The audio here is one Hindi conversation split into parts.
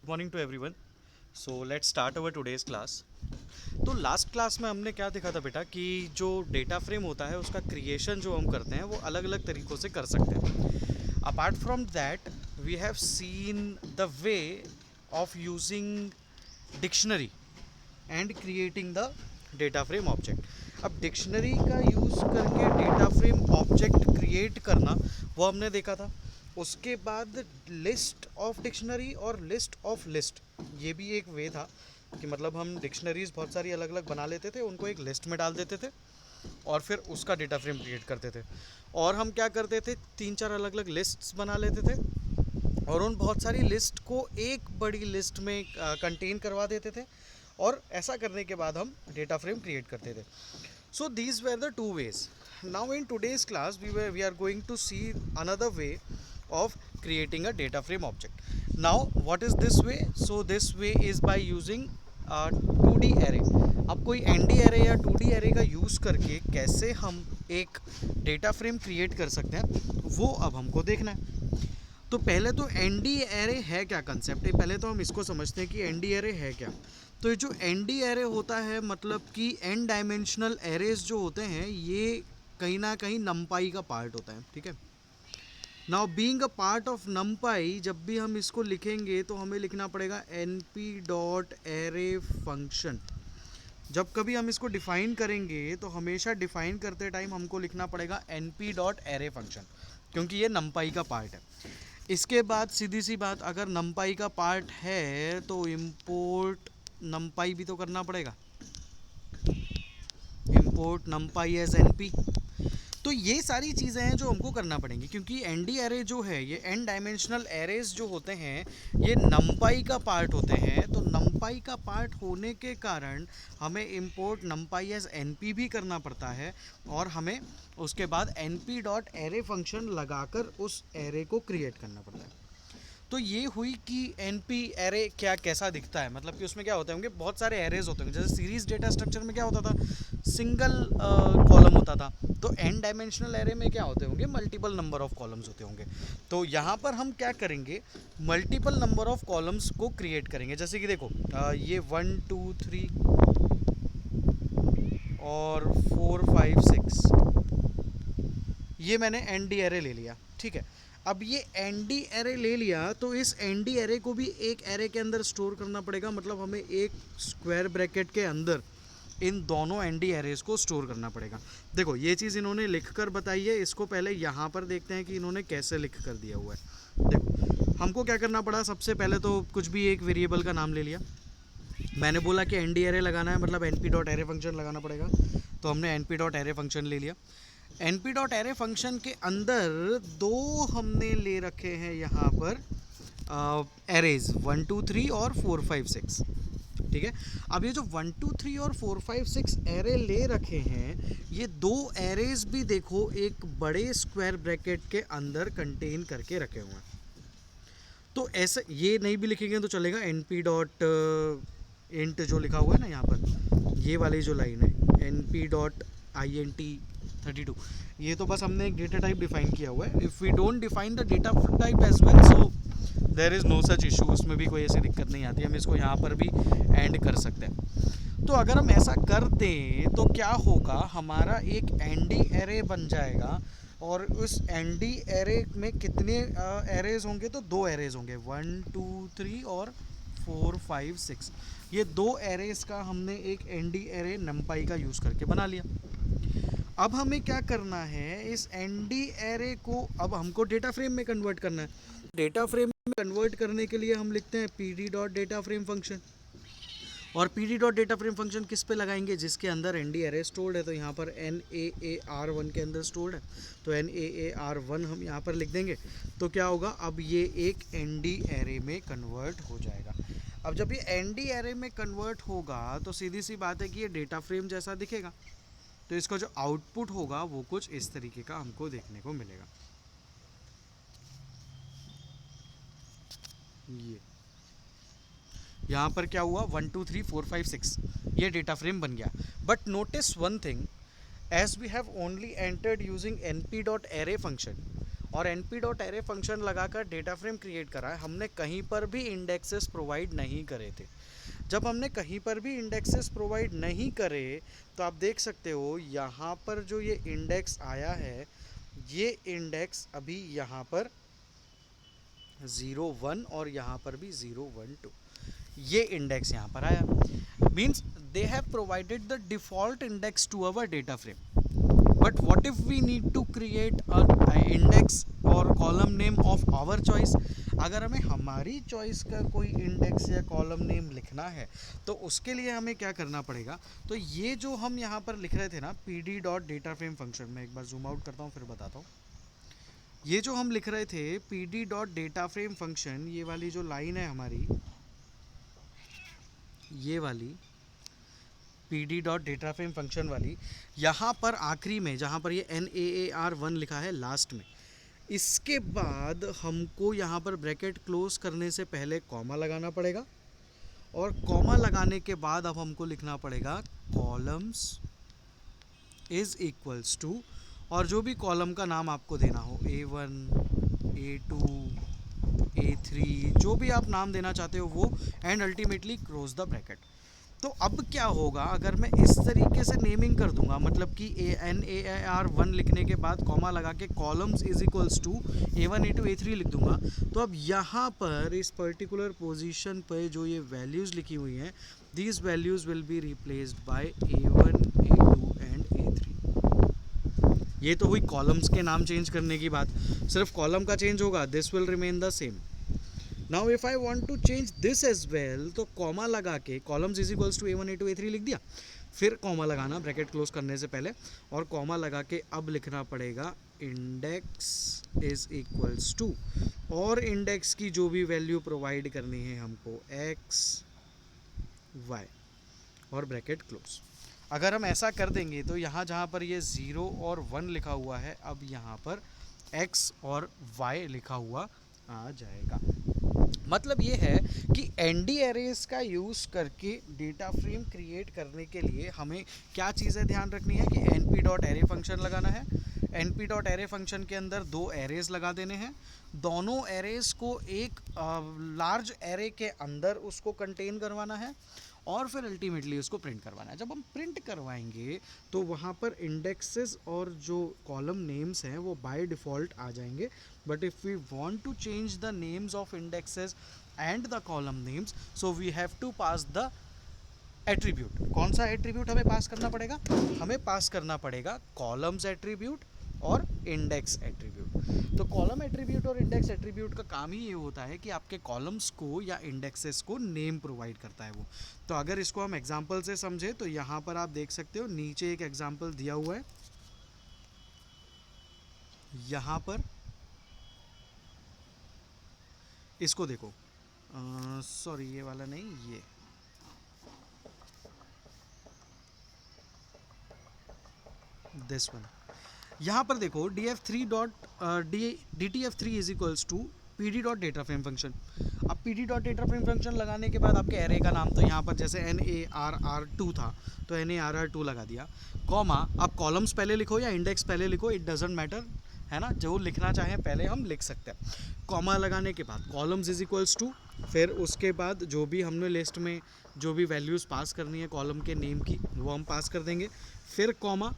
Good morning to everyone. So let's start our today's class. तो लास्ट क्लास में हमने क्या देखा था बेटा कि जो डेटा फ्रेम होता है उसका क्रिएशन जो हम करते हैं वो अलग अलग तरीक़ों से कर सकते हैं। Apart from that we have seen the way of using dictionary and creating the data frame object. अब डिक्शनरी का यूज़ करके डेटा फ्रेम ऑब्जेक्ट क्रिएट करना वो हमने देखा था। उसके बाद लिस्ट ऑफ डिक्शनरी और लिस्ट ऑफ लिस्ट, ये भी एक वे था कि मतलब हम डिक्शनरीज बहुत सारी अलग अलग बना लेते थे, उनको एक लिस्ट में डाल देते थे और फिर उसका डेटा फ्रेम क्रिएट करते थे। और हम क्या करते थे, तीन चार अलग अलग लिस्ट्स बना लेते थे और उन बहुत सारी लिस्ट को एक बड़ी लिस्ट में कंटेन करवा देते थे और ऐसा करने के बाद हम डेटा फ्रेम क्रिएट करते थे। So these were the two ways. Now in today's class we are going to see another way of creating a data frame object. Now what is this way? So this way is by using 2D array. अब कोई ND array या 2D array का यूज़ करके कैसे हम एक डेटा फ्रेम क्रिएट कर सकते हैं वो अब हमको देखना है। तो पहले तो ND array है क्या कंसेप्ट है, पहले तो हम इसको समझते हैं कि ND array है क्या। तो ये जो ND array होता है मतलब कि n डायमेंशनल एरेज जो होते हैं ये कहीं ना कहीं नमपाई का पार्ट होता है, ठीक है। Now being a part of नमपाई जब भी हम इसको लिखेंगे तो हमें लिखना पड़ेगा np डॉट एरे फंक्शन। जब कभी हम इसको डिफ़ाइन करेंगे तो हमेशा डिफ़ाइन करते टाइम हमको लिखना पड़ेगा np डॉट एरे फंक्शन, क्योंकि ये नमपाई का पार्ट है। इसके बाद सीधी सी बात, अगर नमपाई का पार्ट है तो इम्पोर्ट नमपाई भी तो करना पड़ेगा, इम्पोर्ट नमपाई एज np। तो ये सारी चीज़ें हैं जो हमको करना पड़ेंगी, क्योंकि ND एरे जो है ये n डायमेंशनल एरेज जो होते हैं ये नमपाई का पार्ट होते हैं। तो नमपाई का पार्ट होने के कारण हमें इंपोर्ट नमपाई एज np भी करना पड़ता है और हमें उसके बाद np डॉट एरे फंक्शन लगाकर उस एरे को क्रिएट करना पड़ता है। तो ये हुई कि NP एरे क्या कैसा दिखता है, मतलब कि उसमें क्या होते होंगे, बहुत सारे एरेज होते होंगे। जैसे सीरीज डेटा स्ट्रक्चर में क्या होता था, सिंगल कॉलम होता था। तो n डायमेंशनल एरे में क्या होते होंगे, मल्टीपल नंबर ऑफ कॉलम्स होते होंगे। तो यहाँ पर हम क्या करेंगे, मल्टीपल नंबर ऑफ कॉलम्स को क्रिएट करेंगे। जैसे कि देखो ये 1 2 3 और 4 5 6 ये मैंने ND एरे ले लिया, ठीक है। अब ये ND एरे ले लिया तो इस ND एरे को भी एक एरे के अंदर स्टोर करना पड़ेगा, मतलब हमें एक स्क्वायर ब्रैकेट के अंदर इन दोनों ND एरेज को स्टोर करना पड़ेगा। देखो ये चीज़ इन्होंने लिख कर बताई है, इसको पहले यहाँ पर देखते हैं कि इन्होंने कैसे लिख कर दिया हुआ है। देखो हमको क्या करना पड़ा, सबसे पहले तो कुछ भी एक वेरिएबल का नाम ले लिया। मैंने बोला कि ND एरे लगाना है मतलब np डॉट एरे फंक्शन लगाना पड़ेगा, तो हमने np डॉट एरे फंक्शन ले लिया। np डॉट एरे फंक्शन के अंदर दो हमने ले रखे हैं यहाँ पर एरेज 1 2 3 और 4 5 6, ठीक है। अब ये जो 1 2 3 और 4 5 6 एरे ले रखे हैं ये दो एरेज भी देखो एक बड़े स्क्वायर ब्रैकेट के अंदर कंटेन करके रखे हुए हैं। तो ऐसे ये नहीं भी लिखेंगे तो चलेगा, np डॉट इंट जो लिखा हुआ है ना यहाँ पर, ये वाली जो लाइन है np डॉट int 32, ये तो बस हमने एक डेटा टाइप डिफाइन किया हुआ है। If we don't define the data type as well so there is no such issue, उसमें भी कोई ऐसी दिक्कत नहीं आती, हम इसको यहाँ पर भी एंड कर सकते हैं। तो अगर हम ऐसा कर दें तो क्या होगा, हमारा एक ND एरे बन जाएगा और उस ND एरे में कितने एरेज होंगे, तो दो एरेज होंगे 1 2 3 और 4 5 6। ये दो एरेज का हमने एक ND एरे नमपाई का यूज़ करके बना लिया। अब हमें क्या करना है, इस ND एरे को अब हमको डेटा फ्रेम में कन्वर्ट करना है। डेटा फ्रेम में कन्वर्ट करने के लिए हम लिखते हैं PD dot data frame function, और PD dot data frame function किस पे लगाएंगे, जिसके अंदर ND एरे स्टोर्ड है। तो यहाँ पर NAAR1 के अंदर स्टोर्ड है, तो NAAR1 हम यहाँ पर लिख देंगे। तो क्या होगा, अब ये एक ND एरे में कन्वर्ट हो जाएगा। अब जब ये ND एरे में कन्वर्ट होगा तो सीधी सी बात है कि ये डेटा फ्रेम जैसा दिखेगा। तो इसका जो आउटपुट होगा वो कुछ इस तरीके का हमको देखने को मिलेगा। ये यहाँ पर क्या हुआ, 1 2 3 4 5 6 ये डेटा फ्रेम बन गया। But notice one thing, as we have only entered using np dot array function, और np डॉट एरे फंक्शन लगाकर डेटा फ्रेम क्रिएट करा है, हमने कहीं पर भी इंडेक्सेस प्रोवाइड नहीं करे थे। जब हमने कहीं पर भी इंडेक्सेस प्रोवाइड नहीं करे तो आप देख सकते हो यहाँ पर जो ये इंडेक्स आया है, ये इंडेक्स अभी यहाँ पर 0 1 और यहाँ पर भी 0 1 2, ये इंडेक्स यहाँ पर आया। Means they have provided the default index to our data frame, but what if we need to create a index or column name of our choice। अगर हमें हमारी चॉइस का कोई इंडेक्स या कॉलम नेम लिखना है तो उसके लिए हमें क्या करना पड़ेगा। तो ये जो हम यहाँ पर लिख रहे थे ना pd dot data frame function, मैं एक बार जूम आउट करता हूँ फिर बताता हूँ। ये जो हम लिख रहे थे pd dot data frame function, ये वाली जो लाइन है हमारी, ये वाली pd dot data frame function वाली, यहाँ पर आखिरी में जहाँ पर ये NAAR1 लिखा है लास्ट में, इसके बाद हमको यहाँ पर ब्रैकेट क्लोज करने से पहले कॉमा लगाना पड़ेगा, और कॉमा लगाने के बाद अब हमको लिखना पड़ेगा कॉलम्स इज इक्वल्स टू, और जो भी कॉलम का नाम आपको देना हो, A1 A2 A3, जो भी आप नाम देना चाहते हो वो, and ultimately close the bracket. तो अब क्या होगा अगर मैं इस तरीके से नेमिंग कर दूंगा, मतलब कि NAAR1 लिखने के बाद कॉमा लगा के columns is equals to A1 A2 A3 लिख दूंगा, तो अब यहाँ पर इस पर्टिकुलर पोजीशन पर जो ये वैल्यूज़ लिखी हुई हैं, these values will be replaced by A1 A2 and A3। ये तो हुई कॉलम्स के नाम चेंज करने की बात, सिर्फ कॉलम का चेंज होगा, this will remain the same. Now if I want to change this as well, तो कॉमा लगा के columns is equals to A1 A2 A3 लिख दिया, फिर कॉमा लगाना ब्रैकेट क्लोज करने से पहले, और कॉमा लगा के अब लिखना पड़ेगा इंडेक्स इज इक्वल्स टू, और इंडेक्स की जो भी वैल्यू प्रोवाइड करनी है हमको x y, और ब्रैकेट क्लोज। अगर हम ऐसा कर देंगे तो यहाँ जहाँ पर ये 0 और 1 लिखा हुआ है, अब यहाँ पर x और y लिखा हुआ आ जाएगा। मतलब ये है कि एनडी एरेज का यूज़ करके डेटा फ्रेम क्रिएट करने के लिए हमें क्या चीज़ें ध्यान रखनी है कि np डॉट एरे फंक्शन लगाना है, np डॉट एरे फंक्शन के अंदर 2 एरेज लगा देने हैं, दोनों एरेज को एक लार्ज एरे के अंदर उसको कंटेन करवाना है, और फिर अल्टीमेटली उसको प्रिंट करवाना है। जब हम प्रिंट करवाएंगे तो वहाँ पर इंडेक्सेस और जो कॉलम नेम्स हैं वो बाय डिफ़ॉल्ट आ जाएंगे, but if we want to change the names of indexes and the column names, so we have to pass the attribute. कौन सा एट्रीब्यूट हमें पास करना पड़ेगा? हमें पास करना पड़ेगा कॉलम्स एट्रीब्यूट और इंडेक्स एट्रीब्यूट। तो कॉलम एट्रीब्यूट और इंडेक्स एट्रीब्यूट का काम ही ये होता है कि आपके कॉलम्स को या इंडेक्सेस को नेम प्रोवाइड करता है वो। तो अगर इसको हम एग्जांपल से समझे तो यहाँ पर आप देख सकते हो नीचे एक एग्जांपल दिया हुआ है, यहाँ पर इसको देखो, सॉरी ये वाला नहीं, ये दिस वन। यहाँ पर देखो df3 dot dtf3 is equals to pd dot data frame function. अब pd dot data frame function लगाने के बाद आपके एरे का नाम, तो यहाँ पर जैसे NARR2 था तो NARR2 लगा दिया, कॉमा, अब कॉलम्स पहले लिखो या इंडेक्स पहले लिखो, इट डजेंट मैटर, है ना, जो लिखना चाहें पहले हम लिख सकते हैं। कॉमा लगाने के बाद कॉलम्स इज इक्वल्स टू, फिर उसके बाद जो भी हमने लिस्ट में जो भी वैल्यूज़ पास करनी है कॉलम के नेम की वो हम पास कर देंगे, फिर comma,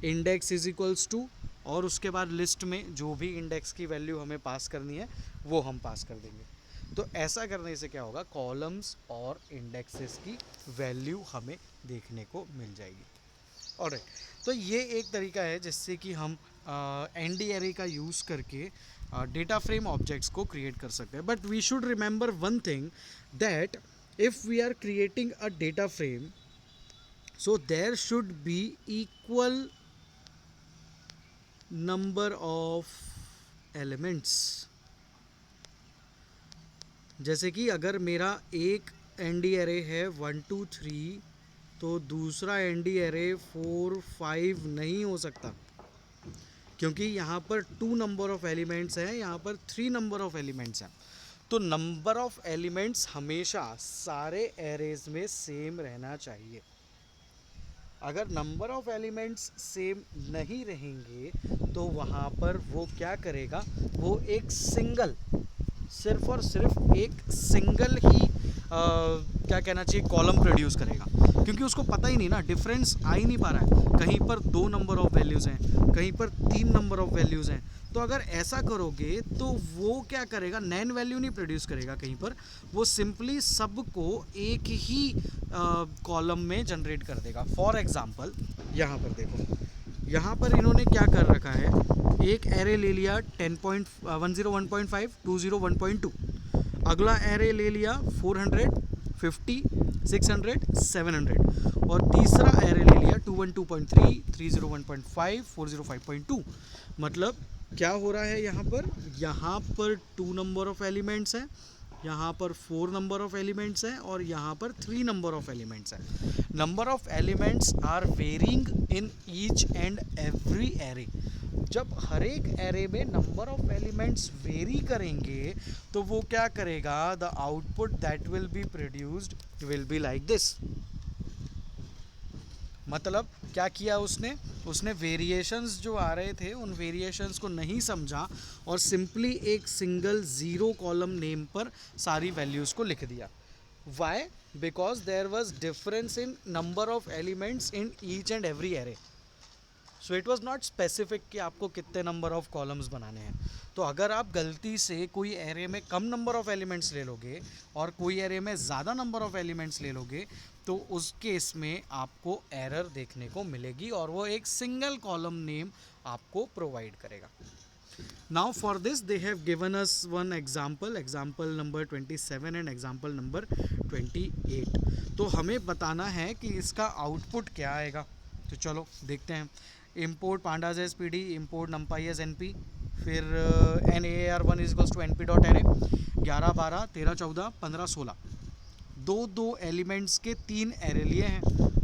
index is equals to, और उसके बाद लिस्ट में जो भी इंडेक्स की वैल्यू हमें पास करनी है वो हम पास कर देंगे। तो ऐसा करने से क्या होगा, कॉलम्स और इंडेक्सेस की वैल्यू हमें देखने को मिल जाएगी। ऑलराइट, तो ये एक तरीका है जिससे कि हम एनडी एरे का यूज़ करके डेटा फ्रेम ऑब्जेक्ट्स को क्रिएट कर सकते हैं। But we should remember one thing, that if we are creating a data frame, so there should be equal number of elements। जैसे कि अगर मेरा एक एनडी एरे है 1 2 3, तो दूसरा एनडी एरे 4 5 नहीं हो सकता, क्योंकि यहाँ पर 2 नंबर ऑफ एलिमेंट्स हैं, यहाँ पर 3 नंबर ऑफ एलिमेंट्स हैं। तो नंबर ऑफ एलिमेंट्स हमेशा सारे एरेज में सेम रहना चाहिए। अगर नंबर ऑफ एलिमेंट्स सेम नहीं रहेंगे तो वहाँ पर वो क्या करेगा, वो एक सिंगल, सिर्फ और सिर्फ एक सिंगल ही क्या कहना चाहिए, कॉलम प्रोड्यूस करेगा, क्योंकि उसको पता ही नहीं ना, डिफरेंस आ ही नहीं पा रहा है, कहीं पर 2 नंबर ऑफ वैल्यूज़ हैं, कहीं पर 3 नंबर ऑफ वैल्यूज़ हैं। तो अगर ऐसा करोगे तो वो क्या करेगा, नैन वैल्यू नहीं प्रोड्यूस करेगा कहीं पर, वो सिंपली सबको एक ही कॉलम में जनरेट कर देगा। फॉर एग्जांपल यहाँ पर देखो, यहाँ पर इन्होंने क्या कर रखा है, एक एरे ले लिया 10.101.5 201.2, अगला एरे ले लिया 400 50 600 700, और तीसरा एरे ले लिया 212.3 301.5 405.2। मतलब क्या हो रहा है यहाँ पर 2 नंबर ऑफ एलिमेंट्स हैं, यहाँ पर 4 नंबर ऑफ एलिमेंट्स हैं, और यहाँ पर 3 नंबर ऑफ एलिमेंट्स हैं। Number of elements are varying in each and every array. जब हर एक एरे में नंबर ऑफ एलिमेंट्स वेरी करेंगे तो वो क्या करेगा, the output that will be produced will be like this. मतलब क्या किया उसने वेरिएशंस जो आ रहे थे उन वेरिएशंस को नहीं समझा और सिंपली एक सिंगल ज़ीरो कॉलम नेम पर सारी वैल्यूज़ को लिख दिया। Why? Because there was difference in number of elements in each and every array. So it was not specific कि आपको कितने नंबर ऑफ कॉलम्स बनाने हैं। तो अगर आप गलती से कोई एरे में कम नंबर ऑफ एलिमेंट्स ले लोगे और कोई एरे में ज़्यादा नंबर ऑफ एलिमेंट्स ले लोगे तो उस केस में आपको एरर देखने को मिलेगी और वो एक सिंगल कॉलम नेम आपको प्रोवाइड करेगा। Now for this they have given us one example number 27 and example number 28। तो हमें बताना है कि इसका आउटपुट क्या आएगा। तो चलो देखते हैं। Import pandas as P D, import numpy as N P, फिर N A R one is equals to N P dot array 11 12 13 14 15 16 दो एलिमेंट्स के 3 एरे लिए हैं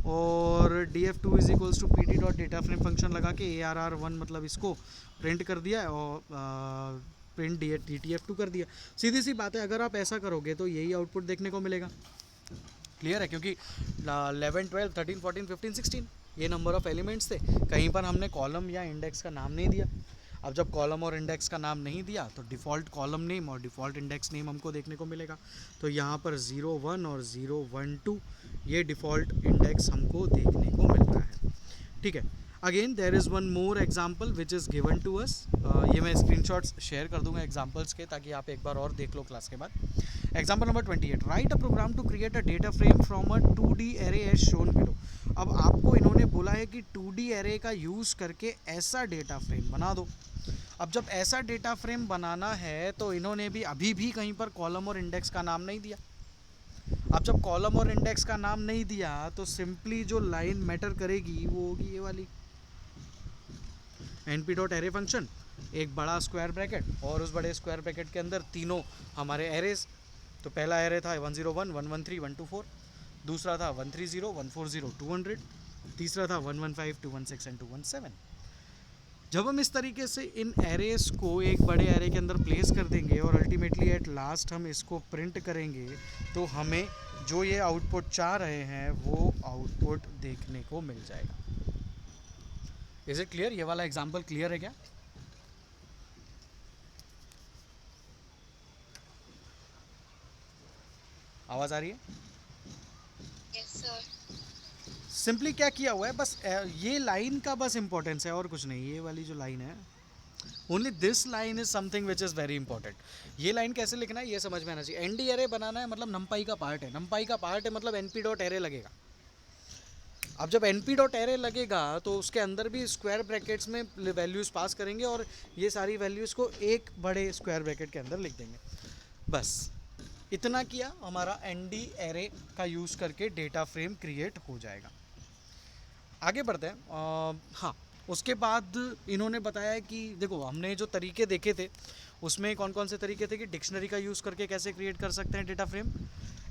और D F two is equals to P T dot data frame function लगा के ए आर आर वन मतलब इसको प्रिंट कर दिया है और print D T F two कर दिया। सीधी सी बात है, अगर आप ऐसा करोगे तो यही आउटपुट देखने को मिलेगा। क्लियर है? क्योंकि 11 12 13 14 15 16 ये नंबर ऑफ एलिमेंट्स थे, कहीं पर हमने कॉलम या इंडेक्स का नाम नहीं दिया। अब जब कॉलम और इंडेक्स का नाम नहीं दिया तो डिफ़ॉल्ट कॉलम नेम और डिफ़ॉल्ट इंडेक्स नेम हमको देखने को मिलेगा। तो यहाँ पर 0 1 और 0 1 2 ये डिफ़ॉल्ट इंडेक्स हमको देखने को मिल रहा है। ठीक है, again there is one more example which is given to us. ये मैं स्क्रीनशॉट्स शेयर कर दूंगा एग्जाम्पल्स के, ताकि आप एक बार और देख लो क्लास के बाद। Example number 28, write a program to create a data frame from a 2D array as shown below. अब आपको इन्होंने बोला है कि 2D एरे का यूज़ करके ऐसा डेटा फ्रेम बना दो। अब जब ऐसा डेटा फ्रेम बनाना है तो इन्होंने भी अभी भी कहीं पर कॉलम और इंडेक्स का नाम नहीं दिया। अब जब कॉलम और इंडेक्स का नाम नहीं दिया तो सिंपली जो लाइन मैटर करेगी वो होगी ये वाली, N P dot array function, एक बड़ा स्क्वायर ब्रैकेट और उस बड़े स्क्वायर ब्रैकेट के अंदर तीनों हमारे एरेज। तो पहला एरे था 101 113 124, दूसरा था 130 140 200, तीसरा था 115 216 एंड 217। जब हम इस तरीके से इन एरेस को एक बड़े एरे के अंदर प्लेस कर देंगे और अल्टीमेटली एट लास्ट हम इसको प्रिंट करेंगे तो हमें जो ये आउटपुट चाह रहे हैं वो आउटपुट देखने को मिल जाएगा। Is it clear? ये वाला एग्जाम्पल क्लियर है क्या? आवाज़ आ रही है? Yes sir. सिंपली क्या किया हुआ है, बस ये लाइन का बस इंपॉर्टेंस है और कुछ नहीं। ये वाली जो लाइन है, only this line is something which is very important. ये लाइन कैसे लिखना है ये समझ में आना चाहिए। एन डी एरे बनाना है मतलब नम्पाई का पार्ट है, नम्पाई का पार्ट है मतलब एन पी डॉट एरे लगेगा। अब जब एन पी डॉट एरे लगेगा तो उसके अंदर भी स्क्वायर ब्रैकेट्स में वैल्यूज़ पास करेंगे और ये सारी वैल्यूज़ को एक बड़े स्क्वायर ब्रैकेट के अंदर लिख देंगे। बस इतना किया, हमारा एन डी एरे का यूज़ करके डेटा फ्रेम क्रिएट हो जाएगा। आगे बढ़ते हैं। हाँ, उसके बाद इन्होंने बताया कि देखो हमने जो तरीके देखे थे उसमें कौन कौन से तरीके थे कि डिक्शनरी का यूज़ करके कैसे क्रिएट कर सकते हैं data frame,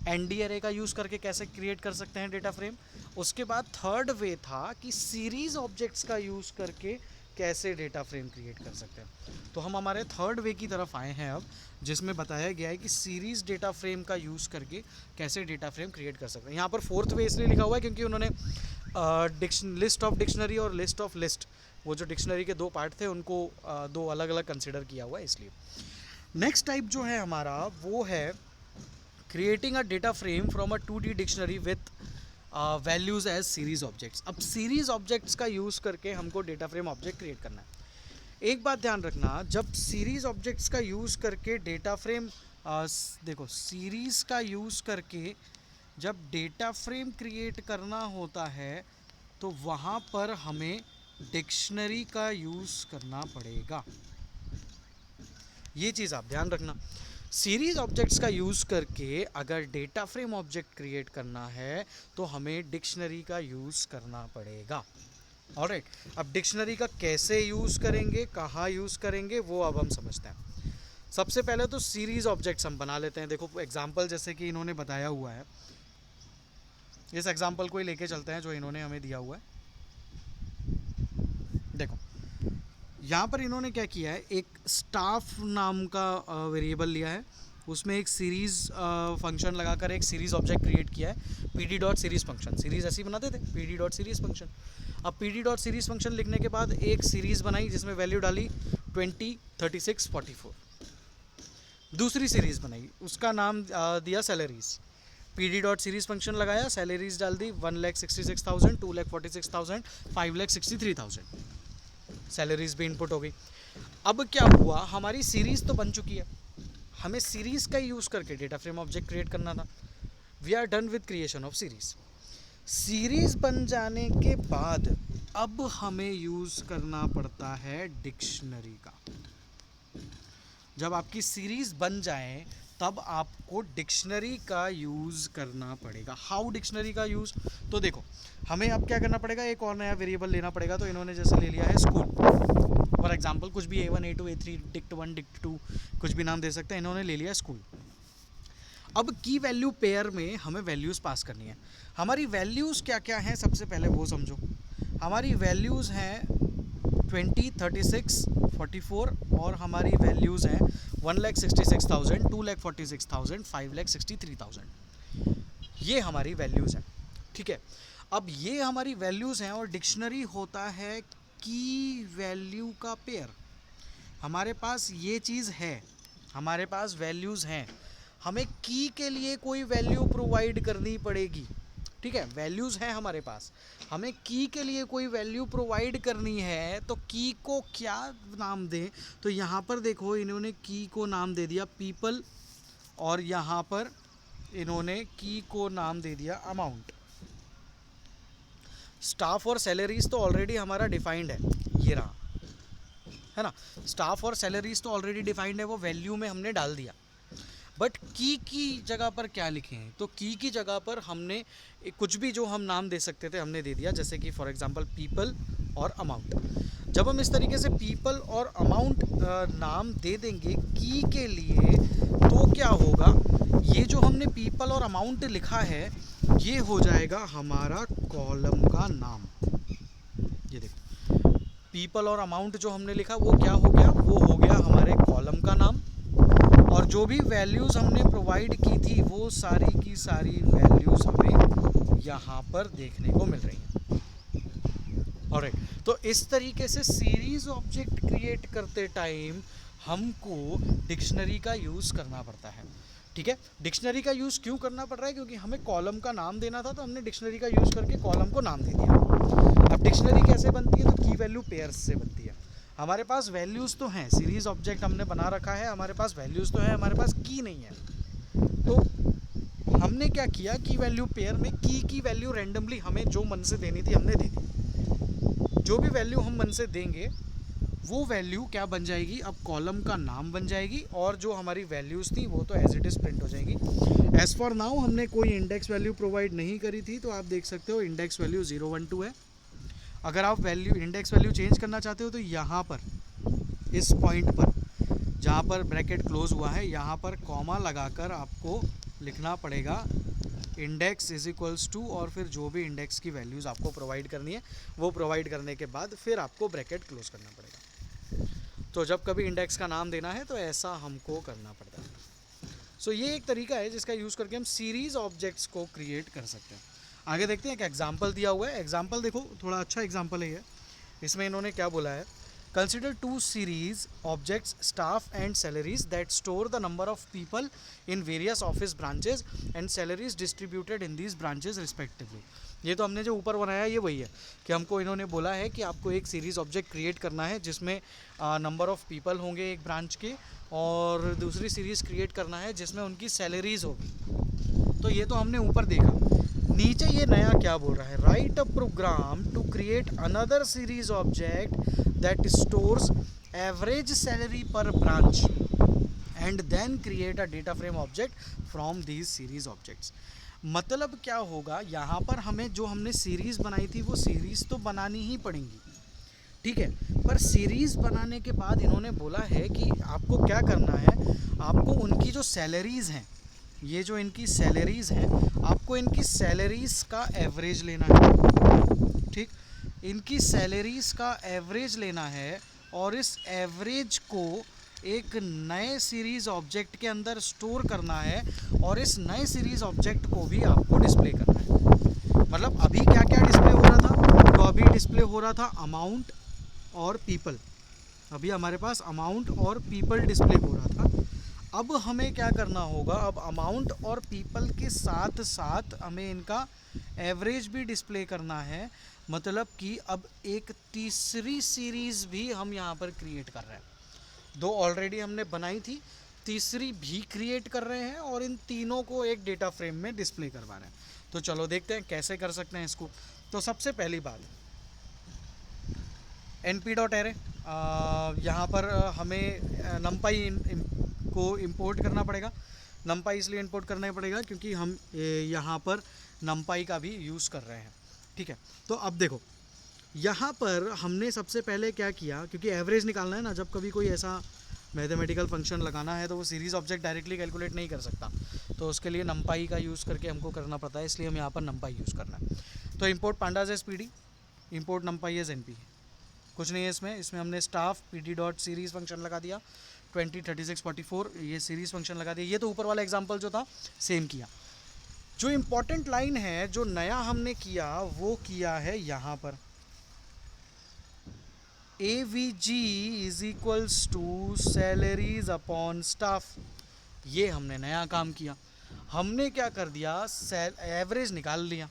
N D array का यूज़ करके कैसे क्रिएट कर सकते हैं डेटा फ्रेम। उसके बाद थर्ड वे था कि सीरीज़ ऑब्जेक्ट्स का यूज़ करके कैसे डेटा फ्रेम क्रिएट कर सकते हैं। तो हम हमारे थर्ड वे की तरफ आए हैं अब, जिसमें बताया गया है कि सीरीज़ डेटा फ्रेम का यूज़ करके कैसे डेटा फ्रेम क्रिएट कर सकते हैं। यहाँ पर फोर्थ वे इसलिए लिखा हुआ है क्योंकि उन्होंने लिस्ट ऑफ डिक्शनरी और लिस्ट ऑफ लिस्ट, वो जो डिक्शनरी के दो पार्ट थे उनको दो अलग अलग कंसिडर किया हुआ है इसलिए। नेक्स्ट टाइप जो है हमारा वो है creating a data frame from a 2D dictionary with values as series objects. अब सीरीज ऑब्जेक्ट्स का यूज़ करके हमको डेटा फ्रेम ऑब्जेक्ट क्रिएट करना है। एक बात ध्यान रखना, जब सीरीज ऑब्जेक्ट्स का यूज़ करके डेटा फ्रेम देखो सीरीज का यूज़ करके जब डेटा फ्रेम क्रिएट करना होता है तो वहाँ पर हमें डिक्शनरी का यूज़ करना पड़ेगा। ये चीज़ आप ध्यान रखना। सीरीज ऑब्जेक्ट्स का यूज़ करके अगर डेटा फ्रेम ऑब्जेक्ट क्रिएट करना है तो हमें डिक्शनरी का यूज़ करना पड़ेगा। ऑलराइट, अब डिक्शनरी का कैसे यूज़ करेंगे, कहाँ यूज़ करेंगे, वो अब हम समझते हैं। सबसे पहले तो सीरीज ऑब्जेक्ट्स हम बना लेते हैं। देखो एग्जाम्पल जैसे कि इन्होंने बताया हुआ है, इस एग्जाम्पल को ही लेके चलते हैं जो इन्होंने हमें दिया हुआ है। देखो यहाँ पर इन्होंने क्या किया है, एक स्टाफ नाम का वेरिएबल लिया है, उसमें एक सीरीज फंक्शन लगाकर एक सीरीज ऑब्जेक्ट क्रिएट किया है, pd dot series function. Series ऐसे ही बनाते थे, pd डॉट सीरीज फंक्शन। अब pd डॉट सीरीज फंक्शन लिखने के बाद एक सीरीज बनाई जिसमें वैल्यू डाली 20, 36, 44। दूसरी सीरीज बनाई, उसका नाम दिया salaries. pd dot series function लगाया, सैलरीज डाल दी 1,66,000, 2,46,000, 5,63,000। सैलरीज भी इनपुट हो गई। अब क्या हुआ, हमारी सीरीज तो बन चुकी है, हमें सीरीज का यूज़ करके डेटा फ्रेम ऑब्जेक्ट क्रिएट करना था। We are done with creation of series. Series बन जाने के बाद अब हमें यूज़ करना पड़ता है डिक्शनरी का। जब आपकी सीरीज बन जाए तब आपको डिक्शनरी का यूज़ करना पड़ेगा। हाउ डिक्शनरी का यूज़, तो देखो हमें अब क्या करना पड़ेगा, एक और नया वेरिएबल लेना पड़ेगा। तो इन्होंने जैसे ले लिया है स्कूल फॉर एग्जांपल, कुछ भी A1, A2, A3, dict1, dict2 कुछ भी नाम दे सकते हैं। इन्होंने ले लिया स्कूल। अब की वैल्यू पेयर में हमें वैल्यूज़ पास करनी है। हमारी वैल्यूज़ क्या क्या हैं सबसे पहले वो समझो। हमारी वैल्यूज़ हैं 20, 36, 44 और हमारी वैल्यूज़ हैं 1,66,000, 2,46,000, 5,63,000। ये हमारी वैल्यूज़ हैं, ठीक है। अब ये हमारी वैल्यूज़ हैं और डिक्शनरी होता है की वैल्यू का पेयर। हमारे पास ये चीज़ है, हमारे पास वैल्यूज़ हैं, हमें की के लिए कोई वैल्यू प्रोवाइड करनी पड़ेगी, ठीक है। वैल्यूज़ हैं हमारे पास, हमें की के लिए कोई वैल्यू प्रोवाइड करनी है, तो की को क्या नाम दें, तो यहाँ पर देखो इन्होंने की को नाम दे दिया पीपल और यहाँ पर इन्होंने की को नाम दे दिया अमाउंट। स्टाफ और सैलरीज तो ऑलरेडी हमारा डिफाइंड है, ये रहा, है ना। स्टाफ और सैलरीज तो ऑलरेडी डिफाइंड है, वो वैल्यू में हमने डाल दिया। बट की जगह पर क्या लिखे हैं, तो की जगह पर हमने कुछ भी जो हम नाम दे सकते थे हमने दे दिया, जैसे कि फॉर एग्जांपल पीपल और अमाउंट। जब हम इस तरीके से पीपल और अमाउंट नाम दे देंगे की के लिए, तो क्या होगा, ये जो हमने पीपल और अमाउंट लिखा है ये हो जाएगा हमारा कॉलम का नाम। ये देखो पीपल और अमाउंट जो हमने लिखा वो क्या हो गया, वो हो गया हमारे कॉलम का नाम। और जो भी वैल्यूज़ हमने प्रोवाइड की थी वो सारी की सारी वैल्यूज़ हमें यहाँ पर देखने को मिल रही हैं। ऑलराइट, तो इस तरीके से सीरीज ऑब्जेक्ट क्रिएट करते टाइम हमको डिक्शनरी का यूज़ करना पड़ता है, ठीक है। डिक्शनरी का यूज़ क्यों करना पड़ रहा है, क्योंकि हमें कॉलम का नाम देना था, तो हमने डिक्शनरी का यूज़ करके कॉलम को नाम दे दिया। अब डिक्शनरी कैसे बनती है, तो की वैल्यू पेयर्स से बनती है। हमारे पास वैल्यूज़ तो हैं, सीरीज ऑब्जेक्ट हमने बना रखा है, हमारे पास वैल्यूज़ तो है, हमारे पास की नहीं है। तो हमने क्या किया, की वैल्यू पेयर में की वैल्यू रैंडमली हमें जो मन से देनी थी हमने दे दी। जो भी वैल्यू हम मन से देंगे वो वैल्यू क्या बन जाएगी, अब कॉलम का नाम बन जाएगी, और जो हमारी वैल्यूज़ थी वो तो एज इट इज़ प्रिंट हो जाएगी। एज़ फॉर नाउ हमने कोई इंडेक्स वैल्यू प्रोवाइड नहीं करी थी, तो आप देख सकते हो इंडेक्स वैल्यू 012 है। अगर आप वैल्यू इंडेक्स वैल्यू चेंज करना चाहते हो तो यहाँ पर इस पॉइंट पर जहाँ पर ब्रैकेट क्लोज हुआ है यहाँ पर कॉमा लगाकर आपको लिखना पड़ेगा इंडेक्स इज इक्वल्स टू, और फिर जो भी इंडेक्स की वैल्यूज़ आपको प्रोवाइड करनी है वो प्रोवाइड करने के बाद फिर आपको ब्रैकेट क्लोज करना पड़ेगा। तो जब कभी इंडेक्स का नाम देना है तो ऐसा हमको करना पड़ता है। सो ये एक तरीका है जिसका यूज़ करके हम सीरीज़ ऑब्जेक्ट्स को क्रिएट कर सकते हैं। आगे देखते हैं, एक एग्जाम्पल दिया हुआ है, एग्जाम्पल देखो थोड़ा अच्छा एग्जाम्पल है ये। इसमें इन्होंने क्या बोला है, consider two series objects staff and salaries that store the number of people in various office branches and salaries distributed in these branches respectively. ये तो हमने जो ऊपर बनाया है ये वही है कि हमको इन्होंने बोला है कि आपको एक सीरीज ऑब्जेक्ट क्रिएट करना है जिसमें नंबर ऑफ़ पीपल होंगे एक ब्रांच के, और दूसरी सीरीज़ क्रिएट करना है जिसमें उनकी सैलरीज होगी। तो ये तो हमने ऊपर देखा। नीचे ये नया क्या बोल रहा है, write a program to create another series object that stores average salary per branch and then create a data frame object from these series objects. मतलब क्या होगा, यहाँ पर हमें जो हमने सीरीज़ बनाई थी वो सीरीज़ तो बनानी ही पड़ेंगी, ठीक है, पर सीरीज़ बनाने के बाद इन्होंने बोला है कि आपको क्या करना है, आपको उनकी जो सैलरीज़ हैं, ये जो इनकी सैलरीज़ हैं, आपको इनकी सैलरीज़ का एवरेज लेना है, ठीक, इनकी सैलरीज़ का एवरेज लेना है और इस एवरेज को एक नए सीरीज़ ऑब्जेक्ट के अंदर स्टोर करना है और इस नए सीरीज़ ऑब्जेक्ट को भी आपको डिस्प्ले करना है। मतलब अभी क्या क्या डिस्प्ले हो रहा था, तो अभी डिस्प्ले हो रहा था अमाउंट और पीपल, अभी हमारे पास अमाउंट और पीपल डिस्प्ले हो रहा था। अब हमें क्या करना होगा, अब अमाउंट और पीपल के साथ साथ हमें इनका एवरेज भी डिस्प्ले करना है। मतलब कि अब एक तीसरी सीरीज़ भी हम यहाँ पर क्रिएट कर रहे हैं, दो ऑलरेडी हमने बनाई थी, तीसरी भी क्रिएट कर रहे हैं और इन तीनों को एक डेटा फ्रेम में डिस्प्ले करवा रहे हैं। तो चलो देखते हैं कैसे कर सकते हैं इसको। तो सबसे पहली बात, np.array, यहाँ पर हमें numpy को इंपोर्ट करना पड़ेगा। numpy इसलिए इंपोर्ट करना पड़ेगा क्योंकि हम यहाँ पर numpy का भी यूज़ कर रहे हैं, ठीक है। तो अब देखो यहाँ पर हमने सबसे पहले क्या किया, क्योंकि एवरेज निकालना है ना, जब कभी कोई ऐसा मैथमेटिकल फंक्शन लगाना है तो वो सीरीज़ ऑब्जेक्ट डायरेक्टली कैलकुलेट नहीं कर सकता, तो उसके लिए numpy का यूज़ करके हमको करना पड़ता है, इसलिए हम यहाँ पर numpy यूज़ करना है। तो import pandas as pd, import numpy as np, कुछ नहीं है इसमें हमने staff pd dot series function लगा दिया, 20 36 44 ये सीरीज़ फंक्शन लगा दिया। ये तो ऊपर वाला एग्जाम्पल जो था सेम किया। जो इम्पॉर्टेंट लाइन है, जो नया हमने किया वो किया है यहाँ पर, AVG is equals to salaries upon staff. ये हमने नया काम किया। हमने क्या कर दिया, एवरेज निकाल लिया,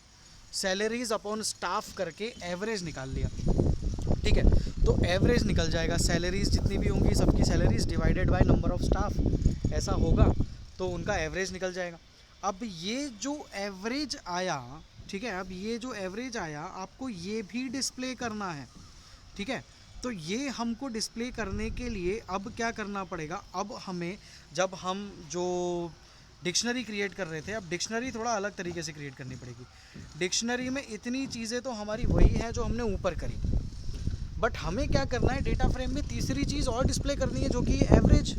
सैलरीज अपॉन स्टाफ करके एवरेज निकाल लिया, ठीक है। तो एवरेज निकल जाएगा, सैलरीज जितनी भी होंगी सबकी salaries divided by number of staff, ऐसा होगा तो उनका एवरेज निकल जाएगा। अब ये जो एवरेज आया, ठीक है, अब ये जो एवरेज आया आपको ये भी डिस्प्ले करना है, ठीक है। तो ये हमको डिस्प्ले करने के लिए अब क्या करना पड़ेगा, अब हमें, जब हम जो डिक्शनरी क्रिएट कर रहे थे, अब डिक्शनरी थोड़ा अलग तरीके से क्रिएट करनी पड़ेगी। डिक्शनरी में इतनी चीज़ें तो हमारी वही हैं जो हमने ऊपर करी, बट हमें क्या करना है, डेटा फ्रेम में तीसरी चीज़ और डिस्प्ले करनी है जो कि एवरेज।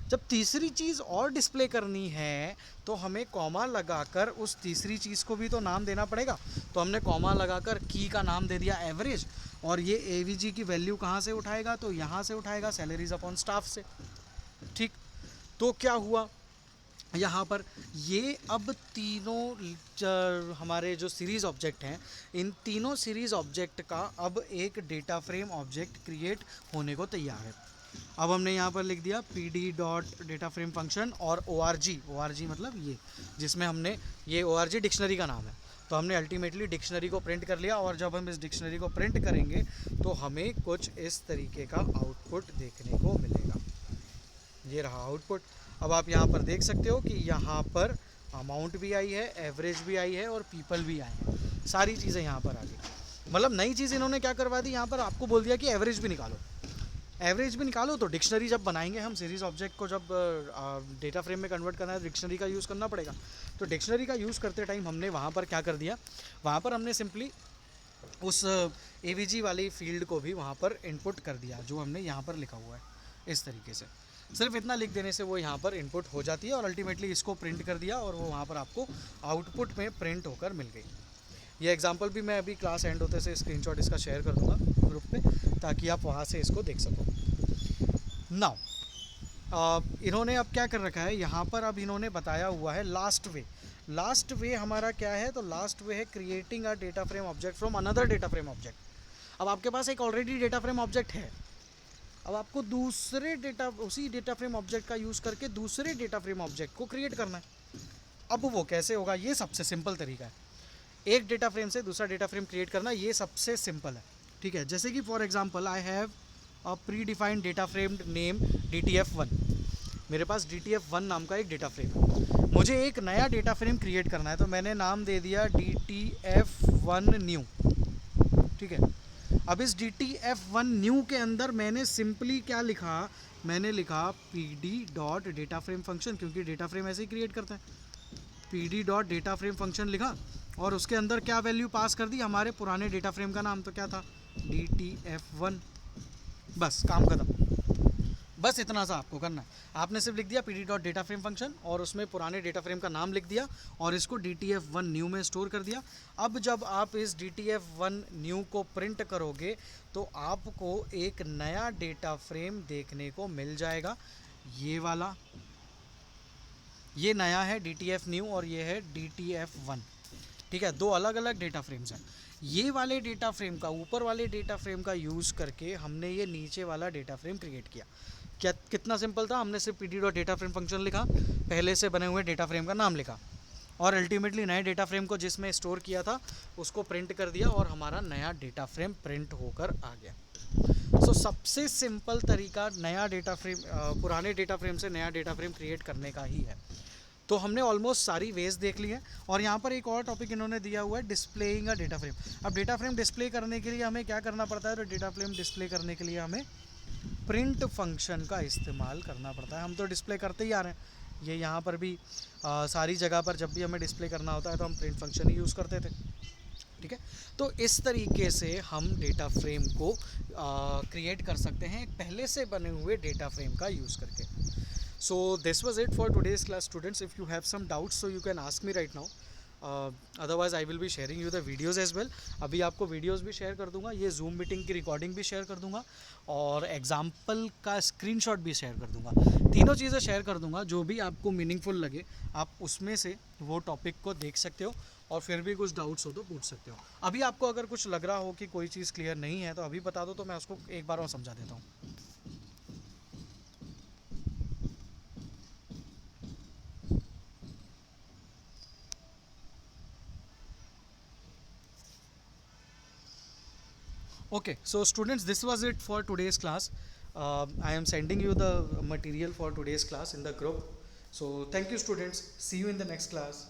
जब तीसरी चीज़ और डिस्प्ले करनी है तो हमें कॉमा लगाकर उस तीसरी चीज़ को भी तो नाम देना पड़ेगा। तो हमने कॉमा लगाकर की का नाम दे दिया एवरेज, और ये AVG की वैल्यू कहाँ से उठाएगा, तो यहाँ से उठाएगा, सैलरीज अपॉन स्टाफ से, ठीक। तो क्या हुआ यहाँ पर, ये अब तीनों हमारे जो सीरीज़ ऑब्जेक्ट हैं, इन तीनों सीरीज़ ऑब्जेक्ट का अब एक डेटा फ्रेम ऑब्जेक्ट क्रिएट होने को तैयार है। अब हमने यहाँ पर लिख दिया pd dot data frame function और org मतलब ये, जिसमें हमने ये org डिक्शनरी का नाम है, तो हमने अल्टीमेटली डिक्शनरी को प्रिंट कर लिया। और जब हम इस डिक्शनरी को प्रिंट करेंगे तो हमें कुछ इस तरीके का आउटपुट देखने को मिलेगा। ये रहा आउटपुट। अब आप यहाँ पर देख सकते हो कि यहाँ पर अमाउंट भी आई है, एवरेज भी आई है और पीपल भी आए हैं, सारी चीज़ें यहाँ पर आ गई। मतलब नई चीज़ इन्होंने क्या करवा दी, यहाँ पर आपको बोल दिया कि एवरेज भी निकालो, एवरेज भी निकालो। तो डिक्शनरी जब बनाएंगे हम, सीरीज़ ऑब्जेक्ट को जब डेटा फ्रेम में कन्वर्ट करना है, डिक्शनरी का यूज़ करना पड़ेगा। तो डिक्शनरी का यूज़ करते टाइम हमने वहाँ पर क्या कर दिया, वहाँ पर हमने सिंपली उस AVG वाली फील्ड को भी वहाँ पर इनपुट कर दिया, जो हमने यहाँ पर लिखा हुआ है इस तरीके से। सिर्फ इतना लिख देने से वो यहाँ पर इनपुट हो जाती है और अल्टीमेटली इसको प्रिंट कर दिया और वो वहाँ पर आपको आउटपुट में प्रिंट होकर मिल गई। ये एग्जांपल भी मैं अभी क्लास एंड होते से स्क्रीनशॉट इसका शेयर कर दूँगा ग्रुप पे, ताकि आप वहाँ से इसको देख सको। नाउ इन्होंने अब क्या कर रखा है यहाँ पर, अब इन्होंने बताया हुआ है लास्ट वे। लास्ट वे हमारा क्या है, तो लास्ट वे है creating a data frame object from another data frame object. अब आपके पास एक ऑलरेडी डेटा फ्रेम ऑब्जेक्ट है, अब आपको दूसरे डेटा, उसी डेटा फ्रेम ऑब्जेक्ट का यूज़ करके दूसरे डेटा फ्रेम ऑब्जेक्ट को क्रिएट करना है। अब वो कैसे होगा, ये सबसे सिंपल तरीका है। एक डेटा फ्रेम से दूसरा डेटा फ्रेम क्रिएट करना, ये सबसे सिंपल है। ठीक है, जैसे कि for example I have a pre defined data frame name DTF1। मेरे पास DTF1 नाम का एक डेटा फ्रेम है, मुझे एक नया डेटा फ्रेम क्रिएट करना है, तो मैंने नाम दे दिया DTF1 न्यू। ठीक है, अब इस DTF1 न्यू के अंदर मैंने सिंपली क्या लिखा, मैंने लिखा PD dot data frame function, क्योंकि डेटा फ्रेम ऐसे ही क्रिएट करते हैं। PD dot data frame function लिखा और उसके अंदर क्या वैल्यू पास कर दी, हमारे पुराने डेटा फ्रेम का नाम तो क्या था, DTF1। बस काम खत्म। बस इतना सा आपको करना है, आपने सिर्फ लिख दिया PD dot data frame function और उसमें पुराने डेटा फ्रेम का नाम लिख दिया और इसको DTF1 न्यू में स्टोर कर दिया। अब जब आप इस DTF1 न्यू को प्रिंट करोगे तो आपको एक नया डेटा फ्रेम देखने को मिल जाएगा, ये वाला, ये नया है DTF न्यू और ये है DTF1। ठीक है, दो अलग अलग डेटा फ्रेम्स हैं। ये वाले डेटा फ्रेम का, ऊपर वाले डेटा फ्रेम का यूज़ करके हमने ये नीचे वाला डेटा फ्रेम क्रिएट किया। क्या कितना सिंपल था, हमने सिर्फ PD dot data frame function लिखा, पहले से बने हुए डेटा फ्रेम का नाम लिखा और अल्टीमेटली नए डेटा फ्रेम को जिसमें स्टोर किया था उसको प्रिंट कर दिया और हमारा नया डेटा फ्रेम प्रिंट होकर आ गया। सो सबसे सिंपल तरीका नया डेटा फ्रेम, पुराने डेटा फ्रेम से नया डेटा फ्रेम क्रिएट करने का ही है। तो हमने ऑलमोस्ट सारी वेज देख ली है और यहाँ पर एक और टॉपिक इन्होंने दिया हुआ है, डिस्प्लेइंग अ डेटा फ्रेम। अब डेटा फ्रेम डिस्प्ले करने के लिए हमें क्या करना पड़ता है, तो डेटा फ्रेम डिस्प्ले करने के लिए हमें प्रिंट फंक्शन का इस्तेमाल करना पड़ता है। हम तो डिस्प्ले करते ही आ रहे हैं, ये यहाँ पर भी सारी जगह पर जब भी हमें डिस्प्ले करना होता है तो हम प्रिंट फंक्शन ही यूज़ करते थे। ठीक है, तो इस तरीके से हम डेटा फ्रेम को क्रिएट कर सकते हैं एक पहले से बने हुए डेटा फ्रेम का यूज़ करके। So this was it for today's class, students. If you have some doubts, so you can ask me right now. Otherwise I will be sharing you the videos as well. अभी आपको वीडियोस भी शेयर कर दूंगा, ये जूम मीटिंग की रिकॉर्डिंग भी शेयर कर दूंगा और एग्जाम्पल का स्क्रीनशॉट भी शेयर कर दूंगा। तीनों चीज़ें शेयर कर दूंगा, जो भी आपको मीनिंगफुल लगे आप उसमें से वो टॉपिक को देख सकते हो और फिर भी कुछ डाउट्स हो तो पूछ सकते हो। अभी आपको अगर कुछ लग रहा हो कि कोई चीज़ क्लियर नहीं है तो अभी बता दो, तो मैं उसको एक बार और समझा देता हूँ। Okay, so students, this was it for today's class. I am sending you the material for today's class in the group. So thank you students, see you in the next class.